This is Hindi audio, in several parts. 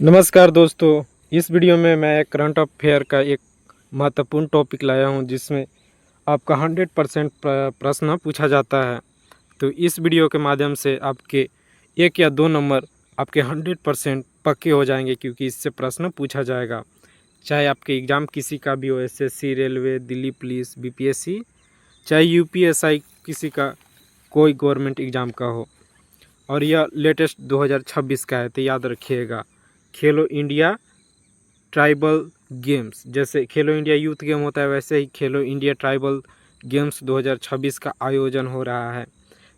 नमस्कार दोस्तों। इस वीडियो में मैं करंट अफेयर का एक महत्वपूर्ण टॉपिक लाया हूं जिसमें आपका 100% प्रश्न पूछा जाता है। तो इस वीडियो के माध्यम से आपके 1 या 2 नंबर आपके 100% पक्के हो जाएंगे, क्योंकि इससे प्रश्न पूछा जाएगा। चाहे आपके एग्ज़ाम किसी का भी हो, SSC, railway, Delhi police, BPSC, चाहे यूपीएसआई, किसी का कोई गवर्नमेंट एग्ज़ाम का हो। और यह लेटेस्ट 2026 का है, तो याद रखिएगा। खेलो इंडिया ट्राइबल गेम्स, जैसे खेलो इंडिया यूथ गेम होता है वैसे ही खेलो इंडिया ट्राइबल गेम्स 2026 का आयोजन हो रहा है।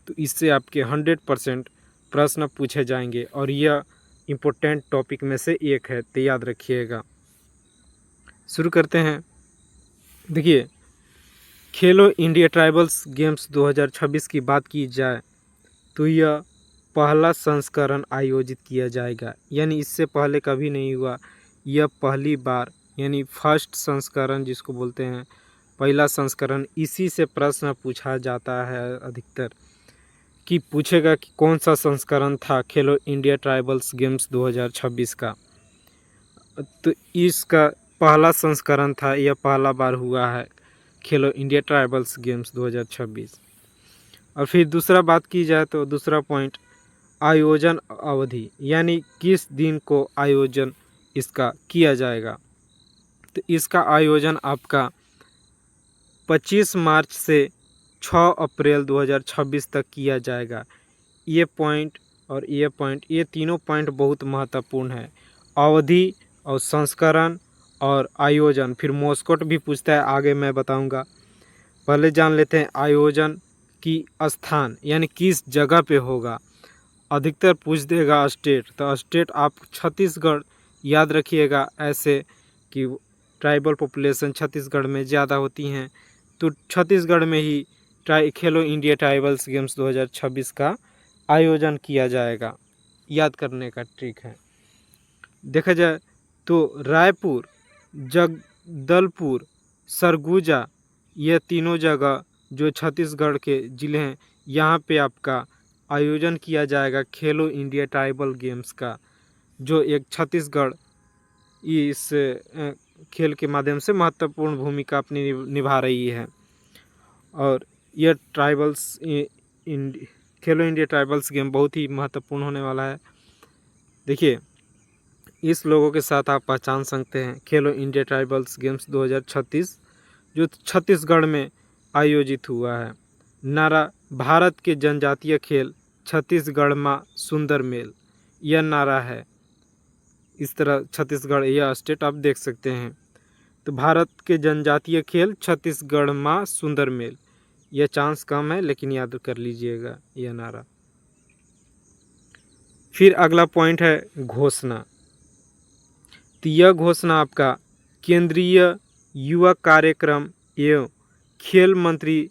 तो इससे आपके 100% प्रश्न पूछे जाएंगे और यह इम्पोर्टेंट टॉपिक में से एक है, तो याद रखिएगा। शुरू करते हैं। देखिए, खेलो इंडिया ट्राइबल्स गेम्स 2026 की बात की जाए तो यह पहला संस्करण आयोजित किया जाएगा, यानी इससे पहले कभी नहीं हुआ। यह पहली बार, यानी फर्स्ट संस्करण जिसको बोलते हैं, पहला संस्करण। इसी से प्रश्न पूछा जाता है अधिकतर, कि पूछेगा कि कौन सा संस्करण था खेलो इंडिया ट्राइबल्स गेम्स 2026 का। तो इसका पहला संस्करण था, यह पहला बार हुआ है खेलो इंडिया ट्राइबल्स गेम्स 2026। और फिर दूसरा बात की जाए तो दूसरा पॉइंट, आयोजन अवधि, यानी किस दिन को आयोजन इसका किया जाएगा। तो इसका आयोजन आपका 25 मार्च से 6 अप्रैल 2026 तक किया जाएगा। ये पॉइंट और ये पॉइंट, ये तीनों पॉइंट बहुत महत्वपूर्ण है। अवधि और संस्करण और आयोजन। फिर मॉस्कोट भी पूछता है, आगे मैं बताऊंगा। पहले जान लेते हैं आयोजन की स्थान, यानी किस जगह पे होगा। अधिकतर पूछ देगा स्टेट, तो स्टेट आप छत्तीसगढ़ याद रखिएगा, ऐसे कि ट्राइबल पॉपुलेशन छत्तीसगढ़ में ज़्यादा होती हैं। तो छत्तीसगढ़ में ही खेलो इंडिया ट्राइबल्स गेम्स 2026 का आयोजन किया जाएगा। याद करने का ट्रिक है। देखा जाए तो रायपुर, जगदलपुर, सरगुजा, ये तीनों जगह जो छत्तीसगढ़ के ज़िले हैं, यहाँ पे आपका आयोजन किया जाएगा खेलो इंडिया ट्राइबल गेम्स का, जो एक छत्तीसगढ़ इस खेल के माध्यम से महत्वपूर्ण भूमिका अपनी निभा रही है। और यह खेलो इंडिया ट्राइबल्स गेम बहुत ही महत्वपूर्ण होने वाला है। देखिए, इस लोगों के साथ आप पहचान सकते हैं खेलो इंडिया ट्राइबल्स गेम्स 2036 जो छत्तीसगढ़ में आयोजित हुआ है। नारा, भारत के जनजातीय खेल छत्तीसगढ़ माँ सुंदर मेल, यह नारा है। इस तरह छत्तीसगढ़, यह स्टेट आप देख सकते हैं। तो भारत के जनजातीय खेल छत्तीसगढ़ माँ सुंदर मेल, यह चांस कम है लेकिन याद कर लीजिएगा यह नारा। फिर अगला पॉइंट है घोषणा। तो यह घोषणा आपका केंद्रीय युवा कार्यक्रम एवं खेल मंत्री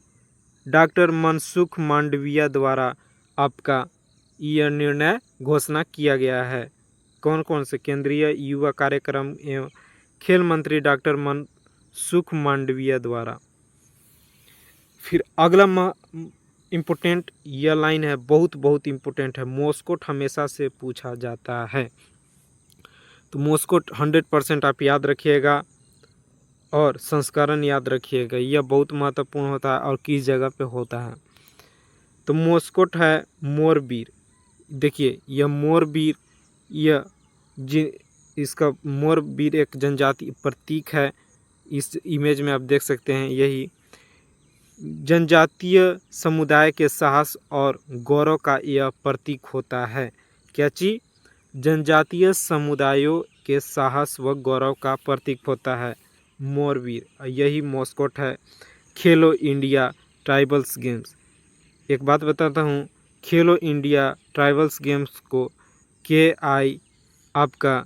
डॉक्टर मनसुख मांडविया द्वारा आपका यह निर्णय घोषणा किया गया है। कौन कौन से? केंद्रीय युवा कार्यक्रम एवं खेल मंत्री डॉक्टर मनसुख मांडविया द्वारा। फिर अगला इम्पोर्टेंट यह लाइन है, बहुत बहुत इम्पोर्टेंट है। मॉस्कोट हमेशा से पूछा जाता है, तो मॉस्कोट 100% आप याद रखिएगा और संस्करण याद रखिएगा, यह बहुत महत्वपूर्ण होता है और किस जगह पे होता है। तो मॉस्कोट है मोरबीर। देखिए, यह मोरबीर, यह इसका मोरबीर एक जनजाति प्रतीक है। इस इमेज में आप देख सकते हैं, यही जनजातीय समुदाय के साहस और गौरव का यह प्रतीक होता है। क्या चीज? जनजातीय समुदायों के साहस व गौरव का प्रतीक होता है मोरबीर। यही मॉस्कोट है खेलो इंडिया ट्राइबल्स गेम्स। एक बात बताता हूँ, खेलो इंडिया ट्राइबल्स गेम्स को KI आपका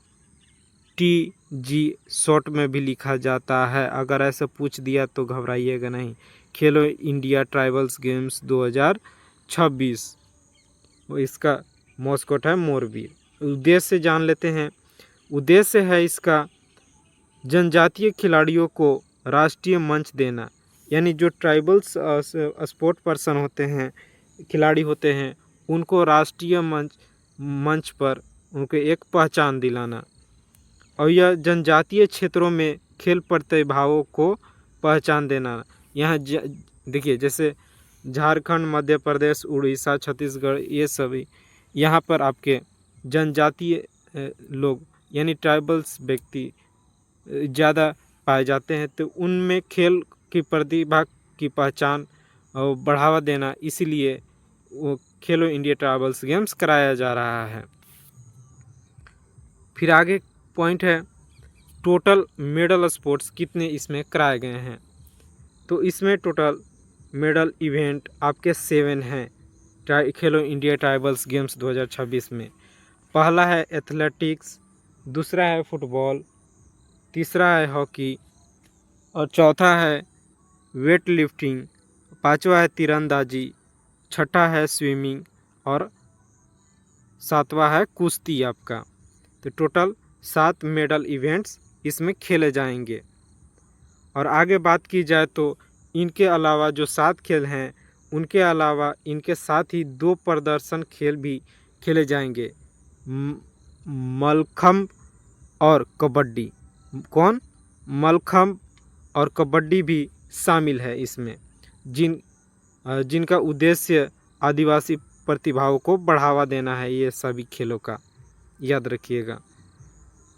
TG शॉर्ट में भी लिखा जाता है। अगर ऐसा पूछ दिया तो घबराइएगा नहीं। खेलो इंडिया ट्राइबल्स गेम्स 2026, इसका मॉस्कोट है मोरबीर। उद्देश्य जान लेते हैं। उद्देश्य है इसका जनजातीय खिलाड़ियों को राष्ट्रीय मंच देना, यानी जो ट्राइबल्स स्पोर्ट पर्सन होते हैं, खिलाड़ी होते हैं, उनको राष्ट्रीय मंच पर उनको एक पहचान दिलाना। और यह जनजातीय क्षेत्रों में खेल प्रतिभाओं को पहचान देना। यहाँ देखिए, जैसे झारखंड, मध्य प्रदेश, उड़ीसा, छत्तीसगढ़, ये सभी यहाँ पर आपके जनजातीय लोग यानी ट्राइबल्स व्यक्ति ज़्यादा पाए जाते हैं। तो उनमें खेल की प्रतिभा की पहचान और बढ़ावा देना, इसीलिए वो खेलो इंडिया ट्राइबल्स गेम्स कराया जा रहा है। फिर आगे पॉइंट है टोटल मेडल स्पोर्ट्स कितने इसमें कराए गए हैं। तो इसमें टोटल मेडल इवेंट आपके 7 हैं खेलो इंडिया ट्राइबल्स गेम्स 2026 में। पहला है एथलेटिक्स, दूसरा है फुटबॉल, तीसरा है हॉकी और चौथा है वेट लिफ्टिंग, पांचवा है तीरंदाजी, छठा है स्विमिंग और सातवां है कुश्ती आपका। तो टोटल 7 मेडल इवेंट्स इसमें खेले जाएंगे। और आगे बात की जाए तो इनके अलावा जो 7 खेल हैं, उनके अलावा इनके साथ ही 2 प्रदर्शन खेल भी खेले जाएंगे, मलखम्ब और कबड्डी। कौन? मलखम्ब और कबड्डी भी शामिल है इसमें, जिनका उद्देश्य आदिवासी प्रतिभाओं को बढ़ावा देना है। ये सभी खेलों का याद रखिएगा।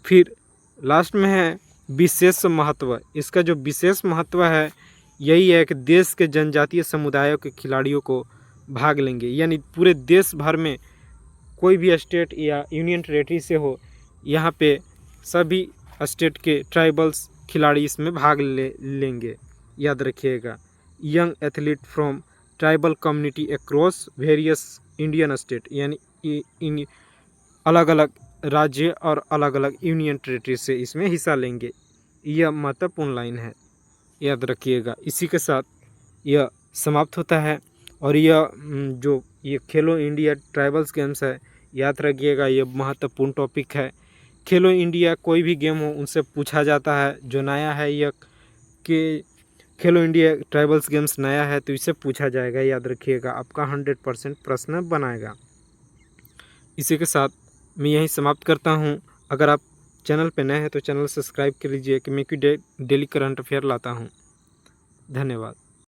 फिर लास्ट में है विशेष महत्व। इसका जो विशेष महत्व है यही है कि देश के जनजातीय समुदायों के खिलाड़ियों को भाग लेंगे, यानी पूरे देश भर में कोई भी स्टेट या यूनियन टेरेटरी से हो, यहाँ पे सभी स्टेट के ट्राइबल्स खिलाड़ी इसमें भाग लेंगे। याद रखिएगा, young athlete from tribal community across various Indian state, यानी इन अलग अलग राज्य और अलग अलग यूनियन टेरेटरी से इसमें हिस्सा लेंगे। यह महत्वपूर्ण लाइन है, याद रखिएगा। इसी के साथ यह समाप्त होता है। और ये खेलो इंडिया ट्राइबल्स गेम्स है, याद रखिएगा, ये महत्वपूर्ण टॉपिक है। खेलो इंडिया कोई भी गेम हो उनसे पूछा जाता है। जो नया है यह कि खेलो इंडिया ट्राइबल्स गेम्स नया है तो इससे पूछा जाएगा, याद रखिएगा। आपका 100% प्रश्न बनाएगा। इसी के साथ मैं यहीं समाप्त करता हूं। अगर आप चैनल पे नए हैं तो चैनल सब्सक्राइब कर लीजिए कि मैं क्यों डेली करंट अफेयर लाता हूं। धन्यवाद।